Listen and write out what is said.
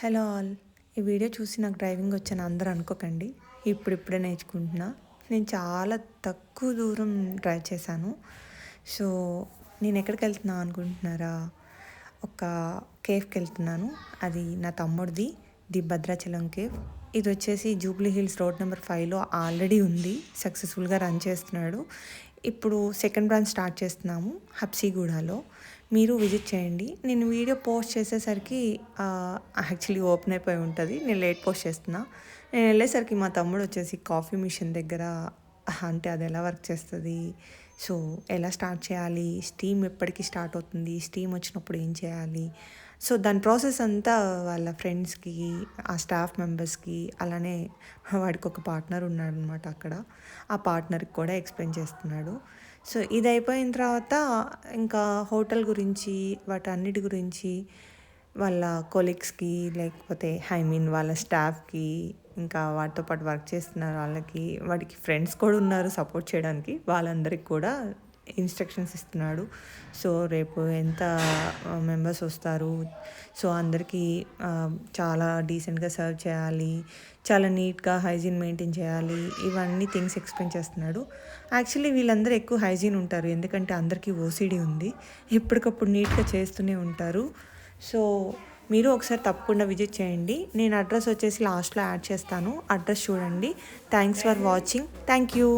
Hello all. ఈ video చూసి నాకు డ్రైవింగ్ వచ్చని అందరూ అనుకోకండి. ఇప్పుడిప్పుడే నేర్చుకుంటున్నా. నేను చాలా తక్కువ దూరం డ్రైవ్ చేశాను. సో నేను ఎక్కడికి వెళ్తున్నా అనుకుంటున్నారా? ఒక కేవ్కి వెళ్తున్నాను. అది నా తమ్ముడిది, ది భద్రాచలం కేవ్. ఇది వచ్చేసి జూబ్లీ హిల్స్ రోడ్ నెంబర్ 5లో ఆల్రెడీ ఉంది, సక్సెస్ఫుల్గా రన్ చేస్తున్నాడు. ఇప్పుడు సెకండ్ బ్రాంచ్ స్టార్ట్ చేస్తున్నాము హబ్సిగూడలో. మీరు విజిట్ చేయండి. నేను వీడియో పోస్ట్ చేసేసరికి యాక్చువల్లీ ఓపెన్ అయిపోయి ఉంటుంది. నేను లేట్ పోస్ట్ చేస్తున్నా. నేను వెళ్ళేసరికి మా తమ్ముడు వచ్చేసి కాఫీ మిషన్ దగ్గర, అంటే అది ఎలా వర్క్ చేస్తుంది, సో ఎలా స్టార్ట్ చేయాలి, స్టీమ్ ఎప్పటికి స్టార్ట్ అవుతుంది, స్టీమ్ వచ్చినప్పుడు ఏం చేయాలి, సో దాని ప్రాసెస్ అంతా వాళ్ళ ఫ్రెండ్స్కి, ఆ స్టాఫ్ మెంబర్స్కి, అలానే వాడికి ఒక పార్ట్నర్ ఉన్నాడు అనమాట అక్కడ. ఆ పార్ట్నర్కి కూడా ఎక్స్ప్లెయిన్ చేస్తున్నాడు. సో ఇది అయిపోయిన తర్వాత ఇంకా హోటల్ గురించి, వాటన్నిటి గురించి వాళ్ళ కొలీగ్స్కి, లేకపోతే వాళ్ళ స్టాఫ్కి, ఇంకా వాటితో పాటు వర్క్ చేస్తున్న వాళ్ళకి, వాడికి ఫ్రెండ్స్ కూడా ఉన్నారు సపోర్ట్ చేయడానికి, వాళ్ళందరికీ కూడా ఇన్స్ట్రక్షన్స్ ఇస్తున్నాడు. సో రేపు ఎంత మెంబర్స్ వస్తారు, సో అందరికీ చాలా డీసెంట్గా సర్వ్ చేయాలి, చాలా నీట్గా హైజీన్ మెయింటైన్ చేయాలి, ఇవన్నీ థింగ్స్ ఎక్స్ప్లెయిన్ చేస్తున్నాడు. యాక్చువల్లీ వీళ్ళందరూ ఎక్కువ హైజీన్ ఉంటారు, ఎందుకంటే అందరికీ ఓసిడి ఉంది, ఎప్పటికప్పుడు నీట్గా చేస్తూనే ఉంటారు. సో మీరు ఒకసారి తప్పకుండా విజిట్ చేయండి. నేను అడ్రస్ వచ్చేసి లాస్ట్లో యాడ్ చేస్తాను, అడ్రస్ చూడండి. Thanks for watching. Thank you.